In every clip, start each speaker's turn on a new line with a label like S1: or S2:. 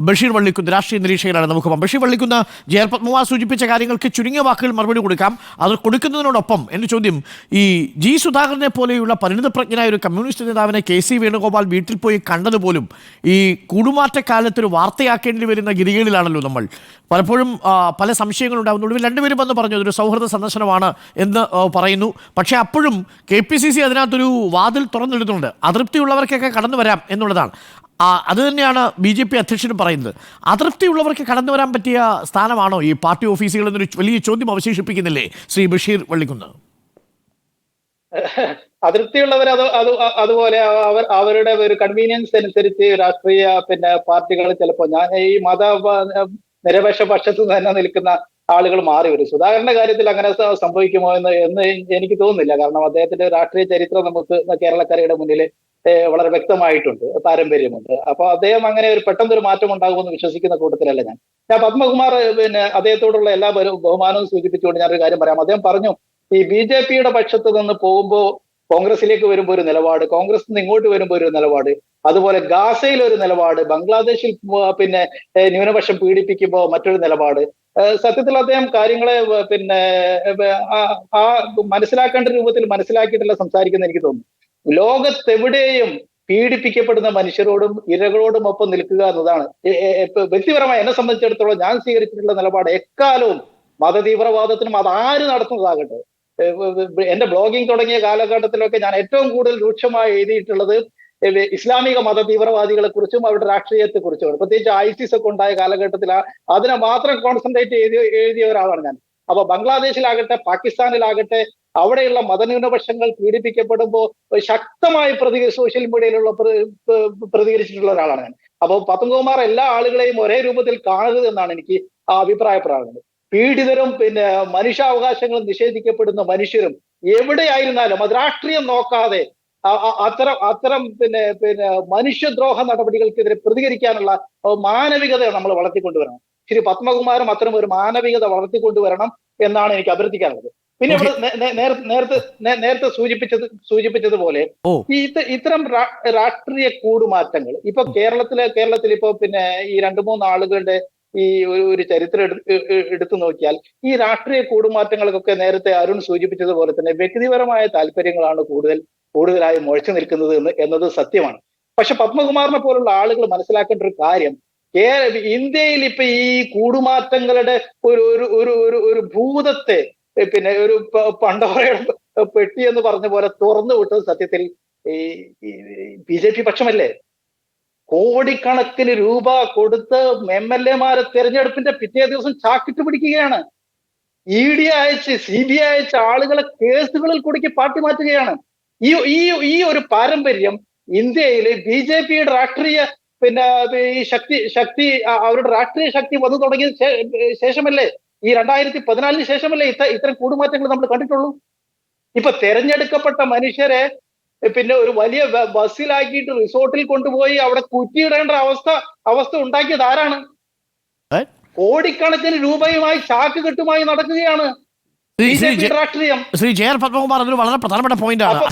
S1: ബഷീർ വള്ളിക്കുന്ന് രാഷ്ട്രീയ നിരീക്ഷകനാണ്. നമുക്ക് ബഷീർ വള്ളിക്കുന്ന് ജയർ പത്മകുമാർ സൂചിപ്പിച്ച കാര്യങ്ങൾക്ക് ചുരുങ്ങിയ വാക്കുകൾ മറുപടി കൊടുക്കാം. അത് കൊടുക്കുന്നതിനോടൊപ്പം എൻ്റെ ചോദ്യം, ഈ ജി സുധാകരനെ പോലെയുള്ള പരിണിതപ്രജ്ഞനായ ഒരു കമ്മ്യൂണിസ്റ്റ് നേതാവിനെ KC വേണുഗോപാൽ വീട്ടിൽ പോയി കണ്ടതുപോലും ഈ കൂടുമാറ്റക്കാലത്തൊരു വാർത്തയാക്കേണ്ടി വരുന്ന ഗതികളിലാണല്ലോ നമ്മൾ. പലപ്പോഴും പല സംശയങ്ങളുണ്ടാകുന്നു. ഒടുവിൽ രണ്ടുപേരും വന്ന് പറഞ്ഞു അതൊരു സൗഹൃദ സന്ദർശനമാണ് എന്ന് പറയുന്നു. പക്ഷേ അപ്പോഴും KPCC അതിനകത്തൊരു വാതിൽ തുറന്നിടുന്നുണ്ട്. അതൃപ്തിയുള്ളവർക്കൊക്കെ കടന്നു വരാം എന്നുള്ളതാണ്. അത് തന്നെയാണ് BJP അധ്യക്ഷനും പറയുന്നത്. അതൃപ്തിയുള്ളവർക്ക് കടന്നു വരാൻ പറ്റിയ സ്ഥാനമാണോ ഈ പാർട്ടി ഓഫീസുകൾ എന്നൊരു വലിയ ചോദ്യം അവശേഷിപ്പിക്കുന്നില്ലേ ശ്രീ ബഷീർ വള്ളിക്കുന്ന്?
S2: അതൃപ്തിയുള്ളവർ അതുപോലെ അവരുടെ ഒരു കൺവീനിയൻസ് അനുസരിച്ച് രാഷ്ട്രീയ പാർട്ടികൾ ചിലപ്പോൾ ഞാൻ ഈ നിരപേക്ഷ പക്ഷത്ത് തന്നെ നിൽക്കുന്ന ആളുകൾ മാറി വരും. സുധാകരന്റെ കാര്യത്തിൽ അങ്ങനെ സംഭവിക്കുമോ എന്ന് എനിക്ക് തോന്നുന്നില്ല. കാരണം അദ്ദേഹത്തിന്റെ രാഷ്ട്രീയ ചരിത്രം നമുക്ക് കേരളക്കരയുടെ മുന്നിൽ വളരെ വ്യക്തമായിട്ടുണ്ട്, പാരമ്പര്യമുണ്ട്. അപ്പൊ അദ്ദേഹം അങ്ങനെ ഒരു പെട്ടെന്നൊരു മാറ്റം ഉണ്ടാകുമെന്ന് വിശ്വസിക്കുന്ന കൂട്ടത്തിലല്ല ഞാൻ. പത്മകുമാർ അദ്ദേഹത്തോടുള്ള എല്ലാ ബഹുമാനവും സൂചിപ്പിച്ചുകൊണ്ട് ഞാനൊരു കാര്യം പറയാം. അദ്ദേഹം പറഞ്ഞു ഈ BJPയുടെ പക്ഷത്ത് നിന്ന് പോകുമ്പോൾ കോൺഗ്രസിലേക്ക് വരുമ്പോൾ ഒരു നിലപാട്, കോൺഗ്രസ് നിന്ന് ഇങ്ങോട്ട് വരുമ്പോൾ ഒരു നിലപാട്, അതുപോലെ ഗാസയിൽ ഒരു നിലപാട്, ബംഗ്ലാദേശിൽ ന്യൂനപക്ഷം പീഡിപ്പിക്കുമ്പോൾ മറ്റൊരു നിലപാട്. സത്യത്തിൽ അദ്ദേഹം കാര്യങ്ങളെ ആ മനസ്സിലാക്കേണ്ട രൂപത്തിൽ മനസ്സിലാക്കിയിട്ടല്ല സംസാരിക്കുന്ന എനിക്ക് തോന്നുന്നു. ലോകത്തെവിടെയും പീഡിപ്പിക്കപ്പെടുന്ന മനുഷ്യരോടും ഇരകളോടും ഒപ്പം നിൽക്കുക എന്നതാണ് വ്യക്തിപരമായി എന്നെ സംബന്ധിച്ചിടത്തോളം ഞാൻ സ്വീകരിച്ചിട്ടുള്ള നിലപാട്. എക്കാലവും മതതീവ്രവാദത്തിനും അതാര് നടത്തുന്നതാകട്ടെ. എന്റെ ബ്ലോഗിംഗ് തുടങ്ങിയ കാലഘട്ടത്തിലൊക്കെ ഞാൻ ഏറ്റവും കൂടുതൽ രൂക്ഷമായി എഴുതിയിട്ടുള്ളത് ഇസ്ലാമിക മത തീവ്രവാദികളെ കുറിച്ചും അവരുടെ രാഷ്ട്രീയത്തെ കുറിച്ചുമാണ്. പ്രത്യേകിച്ച് ISIS ഒക്കെ ഉണ്ടായ കാലഘട്ടത്തിൽ അതിനെ മാത്രം കോൺസെൻട്രേറ്റ് എഴുതിയ ഒരാളാണ് ഞാൻ. അപ്പൊ ബംഗ്ലാദേശിലാകട്ടെ പാകിസ്ഥാനിലാകട്ടെ അവിടെയുള്ള മതന്യൂനപക്ഷങ്ങൾ പീഡിപ്പിക്കപ്പെടുമ്പോൾ ശക്തമായി സോഷ്യൽ മീഡിയയിലുള്ള പ്രതികരിച്ചിട്ടുള്ള ഒരാളാണ് ഞാൻ. അപ്പൊ പത്മകുമാർ എല്ലാ ആളുകളെയും ഒരേ രൂപത്തിൽ കാണരുത് എന്നാണ് എനിക്ക് അഭിപ്രായപ്പെടാറുള്ളത്. പീഡിതരും മനുഷ്യാവകാശങ്ങൾ നിഷേധിക്കപ്പെടുന്ന മനുഷ്യരും എവിടെയായിരുന്നാലും അത് രാഷ്ട്രീയം നോക്കാതെ അത്തരം മനുഷ്യദ്രോഹ നടപടികൾക്കെതിരെ പ്രതികരിക്കാനുള്ള മാനവികത നമ്മൾ വളർത്തിക്കൊണ്ടുവരണം. ശ്രീ പത്മകുമാരും അത്തരം ഒരു മാനവികത വളർത്തിക്കൊണ്ടുവരണം എന്നാണ് എനിക്ക് അഭ്യർത്ഥിക്കാനുള്ളത്. പിന്നെ ഇവിടെ നേരത്തെ സൂചിപ്പിച്ചതുപോലെ ഇത്തരം രാഷ്ട്രീയ കൂടുമാറ്റങ്ങൾ ഇപ്പൊ കേരളത്തിൽ ഇപ്പൊ ഈ 2-3 ആളുകളുടെ ഈ ഒരു ചരിത്രം എടുത്തു നോക്കിയാൽ ഈ രാഷ്ട്രീയ കൂടുമാറ്റങ്ങൾക്കൊക്കെ നേരത്തെ അരുൺ സൂചിപ്പിച്ചതുപോലെ തന്നെ വ്യക്തിപരമായ താല്പര്യങ്ങളാണ് കൂടുതലായി മുഴച്ചു നിൽക്കുന്നത് എന്നത് സത്യമാണ്. പക്ഷെ പത്മകുമാറിനെ പോലുള്ള ആളുകൾ മനസ്സിലാക്കേണ്ട ഒരു കാര്യം, ഇന്ത്യയിൽ ഇപ്പൊ ഈ കൂടുമാറ്റങ്ങളുടെ ഒരു ഭൂതത്തെ ഒരു പണ്ടോറയുടെ പെട്ടി എന്ന് പറഞ്ഞ പോലെ തുറന്നു വിട്ടത് സത്യത്തിൽ ഈ BJP പക്ഷമല്ലേ? കോടിക്കണക്കിന് രൂപ കൊടുത്ത് MLA-മാരെ തെരഞ്ഞെടുപ്പിന്റെ പിറ്റേ ദിവസം ചാക്കിട്ട് പിടിക്കുകയാണ്. ED അയച്ച് CBI അയച്ച ആളുകളെ കേസുകളിൽ കുടുക്കി പാർട്ടി മാറ്റുകയാണ്. ഈ ഒരു പാരമ്പര്യം ഇന്ത്യയിൽ BJPയുടെ രാഷ്ട്രീയ ഈ ശക്തി അവരുടെ രാഷ്ട്രീയ ശക്തി വന്നു തുടങ്ങിയ ശേഷമല്ലേ, ഈ 2014 ശേഷമല്ലേ ഇത്തരം കൂടുമാറ്റങ്ങൾ നമ്മൾ കണ്ടിട്ടുള്ളൂ. ഇപ്പൊ തെരഞ്ഞെടുക്കപ്പെട്ട മനുഷ്യരെ ഒരു വലിയ ബസ്സിലാക്കിയിട്ട് റിസോർട്ടിൽ കൊണ്ടുപോയി അവിടെ കുറ്റിയിടേണ്ട അവസ്ഥ ഉണ്ടാക്കിയത് ആരാണ്? കോടിക്കണക്കിന് രൂപയുമായി ചാക്ക് കെട്ടുമായി നടക്കുകയാണ് രാഷ്ട്രീയം.
S1: ശ്രീ ജയർ പത്മകുമാർ അതൊരു വളരെ പ്രധാനപ്പെട്ട പോയിന്റാണ്.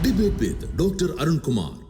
S3: Debate with Dr. Arun Kumar.